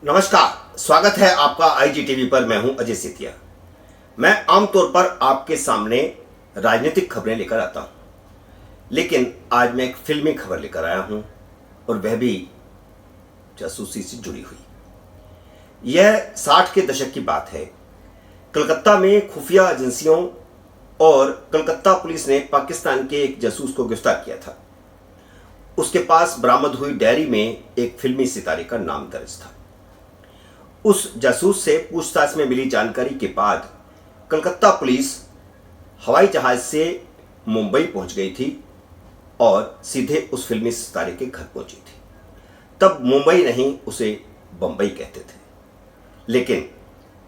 नमस्कार, स्वागत है आपका आईजी टीवी पर। मैं हूं अजय सेतिया। मैं आमतौर पर आपके सामने राजनीतिक खबरें लेकर आता हूं, लेकिन आज मैं एक फिल्मी खबर लेकर आया हूं और वह भी जासूसी से जुड़ी हुई। यह 60 के दशक की बात है। कलकत्ता में खुफिया एजेंसियों और कलकत्ता पुलिस ने पाकिस्तान के एक जासूस को गिरफ्तार किया था। उसके पास बरामद हुई डायरी में एक फिल्मी सितारे का नाम दर्ज था। उस जासूस से पूछताछ में मिली जानकारी के बाद कलकत्ता पुलिस हवाई जहाज से मुंबई पहुंच गई थी और सीधे उस फिल्मी सितारे के घर पहुंची थी। तब मुंबई नहीं, उसे बंबई कहते थे। लेकिन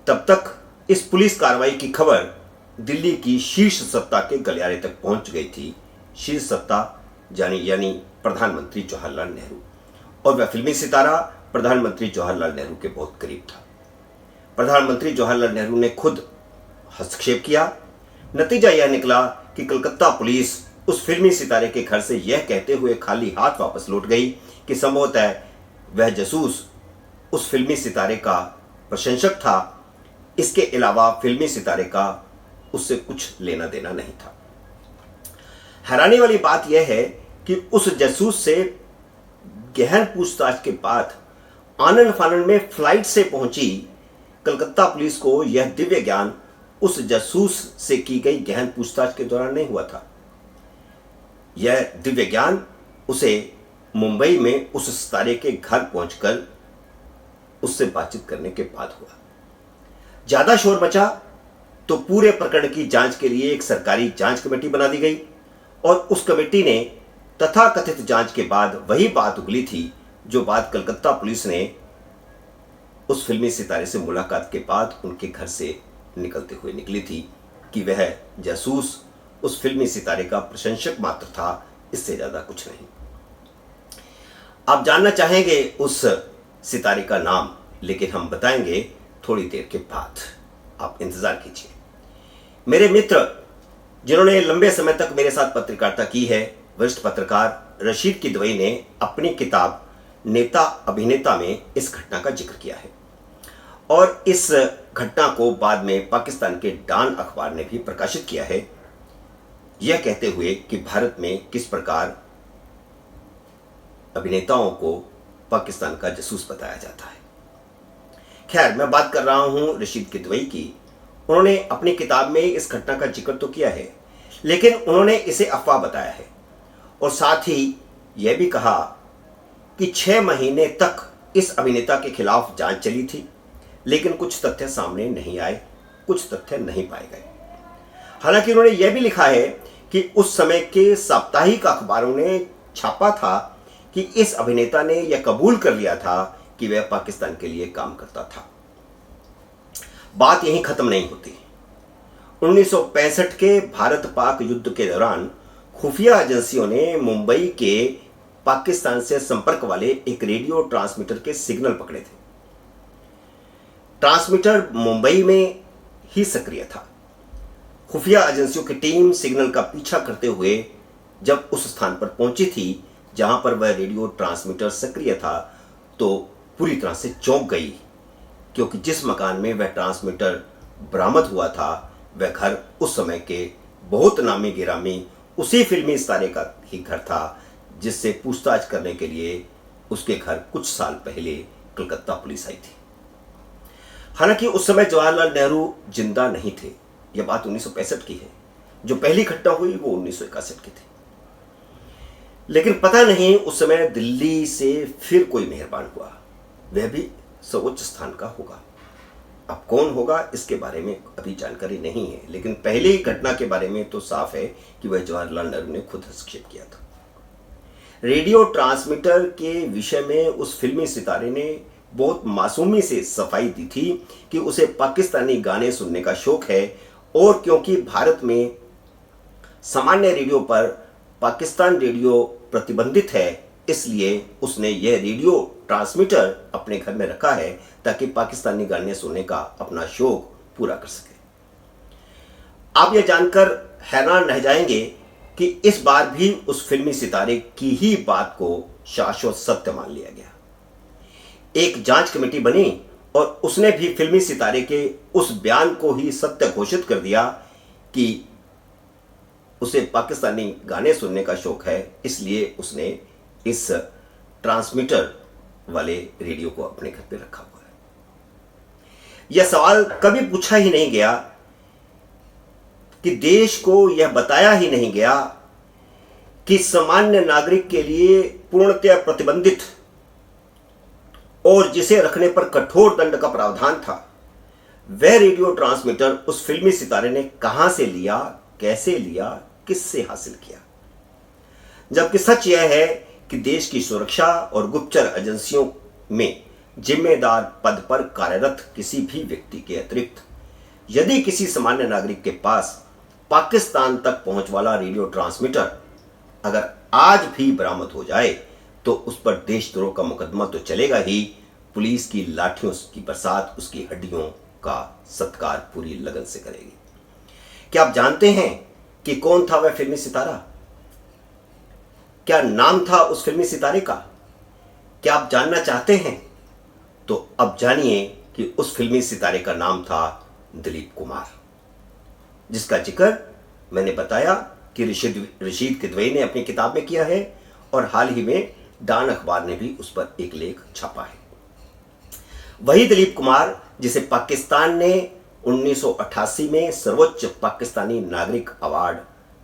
तब तक इस पुलिस कार्रवाई की खबर दिल्ली की शीर्ष सत्ता के गलियारे तक पहुंच गई थी। शीर्ष सत्ता यानी प्रधानमंत्री जवाहरलाल नेहरू, और वह फिल्मी सितारा प्रधानमंत्री जवाहरलाल नेहरू के बहुत करीब था। प्रधानमंत्री जवाहरलाल नेहरू ने खुद हस्तक्षेप किया। नतीजा यह निकला कि कलकत्ता पुलिस उस फिल्मी सितारे के घर से यह कहते हुए खाली हाथ वापस लौट गई कि संभवतः वह जासूस उस फिल्मी सितारे का प्रशंसक था। इसके अलावा फिल्मी सितारे का उससे कुछ लेना देना नहीं था। हैरानी वाली बात यह है कि उस जासूस से गहन पूछताछ के बाद आनन फानन में फ्लाइट से पहुंची कलकत्ता पुलिस को यह दिव्य ज्ञान उस जासूस से की गई गहन पूछताछ के दौरान नहीं हुआ था। यह दिव्य ज्ञान उसे मुंबई में उस सितारे के घर पहुंचकर उससे बातचीत करने के बाद हुआ। ज्यादा शोर मचा तो पूरे प्रकरण की जांच के लिए एक सरकारी जांच कमेटी बना दी गई और उस कमेटी ने तथाकथित जांच के बाद वही बात उगली थी जो बात कलकत्ता पुलिस ने उस फिल्मी सितारे से मुलाकात के बाद उनके घर से निकलते हुए निकली थी कि वह जासूस उस फिल्मी सितारे का प्रशंसक मात्र था, इससे ज्यादा कुछ नहीं। आप जानना चाहेंगे उस सितारे का नाम, लेकिन हम बताएंगे थोड़ी देर के बाद। आप इंतजार कीजिए। मेरे मित्र जिन्होंने लंबे समय तक मेरे साथ पत्रकारिता की है, वरिष्ठ पत्रकार रशीद किदवई ने अपनी किताब नेता अभिनेता में इस घटना का जिक्र किया है और इस घटना को बाद में पाकिस्तान के डॉन अखबार ने भी प्रकाशित किया है, यह कहते हुए कि भारत में किस प्रकार अभिनेताओं को पाकिस्तान का जासूस बताया जाता है। खैर, मैं बात कर रहा हूं रशीद किदवई की। उन्होंने अपनी किताब में इस घटना का जिक्र तो किया है, लेकिन उन्होंने इसे अफवाह बताया है और साथ ही यह भी कहा कि 6 महीने तक इस अभिनेता के खिलाफ जांच चली थी, लेकिन कुछ तथ्य सामने नहीं आए, कुछ तथ्य नहीं पाए गए। हालांकि उन्होंने यह भी लिखा है कि उस समय के साप्ताहिक अखबारों ने छापा था कि इस अभिनेता ने यह कबूल कर लिया था कि वह पाकिस्तान के लिए काम करता था। बात यहीं खत्म नहीं होती। 1965 के भारत पाक युद्ध के दौरान खुफिया एजेंसियों ने मुंबई के पाकिस्तान से संपर्क वाले एक रेडियो ट्रांसमीटर के सिग्नल पकड़े थे। ट्रांसमीटर मुंबई में ही सक्रिय था। खुफिया एजेंसियों की टीम सिग्नल का पीछा करते हुए जब उस स्थान पर पहुंची थी जहां पर वह रेडियो ट्रांसमीटर सक्रिय था, तो पूरी तरह से चौंक गई, क्योंकि जिस मकान में वह ट्रांसमीटर बरामद हुआ था वह घर उस समय के बहुत नामी गिरामी उसी फिल्मी सितारे का ही घर था, जिससे पूछताछ करने के लिए उसके घर कुछ साल पहले कलकत्ता पुलिस आई थी। हालांकि उस समय जवाहरलाल नेहरू जिंदा नहीं थे। यह बात 1965 की है। जो पहली घटना हुई वो 1961 की थी। लेकिन पता नहीं उस समय दिल्ली से फिर कोई मेहरबान हुआ, वह भी सर्वोच्च स्थान का होगा। अब कौन होगा इसके बारे में अभी जानकारी नहीं है, लेकिन पहले ही घटना के बारे में तो साफ है कि वह जवाहरलाल नेहरू ने खुद हस्तक्षेप किया था। रेडियो ट्रांसमीटर के विषय में उस फिल्मी सितारे ने बहुत मासूमी से सफाई दी थी कि उसे पाकिस्तानी गाने सुनने का शौक है, और क्योंकि भारत में सामान्य रेडियो पर पाकिस्तान रेडियो प्रतिबंधित है, इसलिए उसने यह रेडियो ट्रांसमीटर अपने घर में रखा है ताकि पाकिस्तानी गाने सुनने का अपना शौक पूरा कर सके। आप यह जानकर हैरान रह जाएंगे कि इस बार भी उस फिल्मी सितारे की ही बात को शाश्वत सत्य मान लिया गया। एक जांच कमेटी बनी और उसने भी फिल्मी सितारे के उस बयान को ही सत्य घोषित कर दिया कि उसे पाकिस्तानी गाने सुनने का शौक है, इसलिए उसने इस ट्रांसमीटर वाले रेडियो को अपने घर पे रखा हुआ है। यह सवाल कभी पूछा ही नहीं गया कि देश को यह बताया ही नहीं गया कि सामान्य नागरिक के लिए पूर्णतया प्रतिबंधित और जिसे रखने पर कठोर दंड का प्रावधान था, वह रेडियो ट्रांसमीटर उस फिल्मी सितारे ने कहां से लिया, कैसे लिया, किससे हासिल किया। जबकि सच यह है कि देश की सुरक्षा और गुप्तचर एजेंसियों में जिम्मेदार पद पर कार्यरत किसी भी व्यक्ति के अतिरिक्त यदि किसी सामान्य नागरिक के पास पाकिस्तान तक पहुंच वाला रेडियो ट्रांसमीटर अगर आज भी बरामद हो जाए तो उस पर देशद्रोह का मुकदमा तो चलेगा ही, पुलिस की लाठियों की बरसात उसकी हड्डियों का सत्कार पूरी लगन से करेगी। क्या आप जानते हैं कि कौन था वह फिल्मी सितारा? क्या नाम था उस फिल्मी सितारे का? क्या आप जानना चाहते हैं? तो अब जानिए कि उस फिल्मी सितारे का नाम था दिलीप कुमार, जिसका जिक्र मैंने बताया कि रशीद किदवई ने अपनी किताब में किया है और हाल ही में डान अखबार ने भी उस पर एक लेख छापा है। वही दिलीप कुमार जिसे पाकिस्तान ने 1988 में सर्वोच्च पाकिस्तानी नागरिक अवार्ड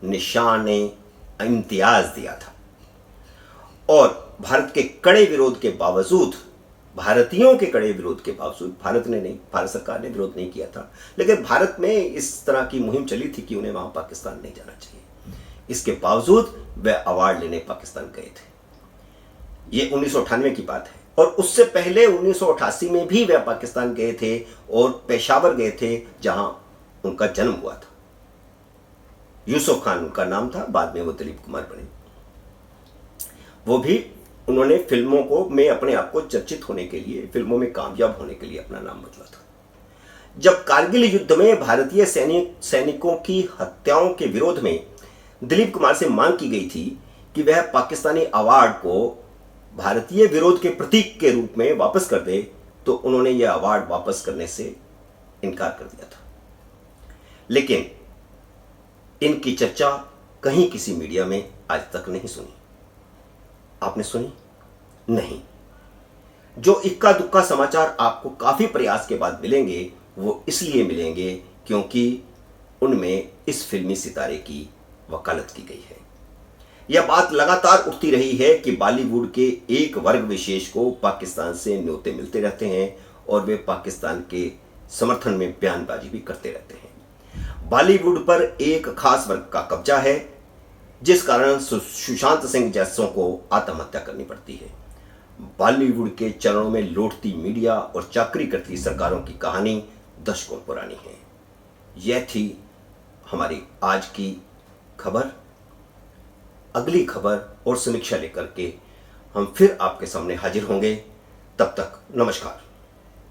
निशान इम्तियाज दिया था और भारत के कड़े विरोध के बावजूद, भारतीयों के कड़े विरोध के बावजूद, भारत ने नहीं, भारत सरकार ने विरोध नहीं किया था, लेकिन भारत में इस तरह की मुहिम चली थी कि उन्हें वहां पाकिस्तान नहीं जाना चाहिए। इसके बावजूद वह अवार्ड लेने पाकिस्तान गए थे। यह 1998 की बात है और उससे पहले 1988 में भी वह पाकिस्तान गए थे और पेशावर गए थे जहां उनका जन्म हुआ था। यूसुफ खान उनका नाम था, बाद में वो दिलीप कुमार बने। वो भी उन्होंने फिल्मों को में अपने आप को चर्चित होने के लिए, फिल्मों में कामयाब होने के लिए अपना नाम बदला था। जब कारगिल युद्ध में भारतीय सैनिकों की हत्याओं के विरोध में दिलीप कुमार से मांग की गई थी कि वह पाकिस्तानी अवार्ड को भारतीय विरोध के प्रतीक के रूप में वापस कर दे, तो उन्होंने यह अवार्ड वापस करने से इनकार कर दिया था। लेकिन इनकी चर्चा कहीं किसी मीडिया में आज तक नहीं सुनी। आपने सुनी? नहीं। जो इक्का दुक्का समाचार आपको काफी प्रयास के बाद मिलेंगे वो इसलिए मिलेंगे क्योंकि उनमें इस फिल्मी सितारे की वकालत की गई है। यह बात लगातार उठती रही है कि बॉलीवुड के एक वर्ग विशेष को पाकिस्तान से न्योते मिलते रहते हैं और वे पाकिस्तान के समर्थन में बयानबाजी भी करते रहते हैं। बॉलीवुड पर एक खास वर्ग का कब्जा है जिस कारण सुशांत सिंह जैसों को आत्महत्या करनी पड़ती है। बॉलीवुड के चरणों में लौटती मीडिया और चाकरी करती सरकारों की कहानी दशकों पुरानी है। यह थी हमारी आज की खबर। अगली खबर और समीक्षा लेकर के हम फिर आपके सामने हाजिर होंगे। तब तक नमस्कार।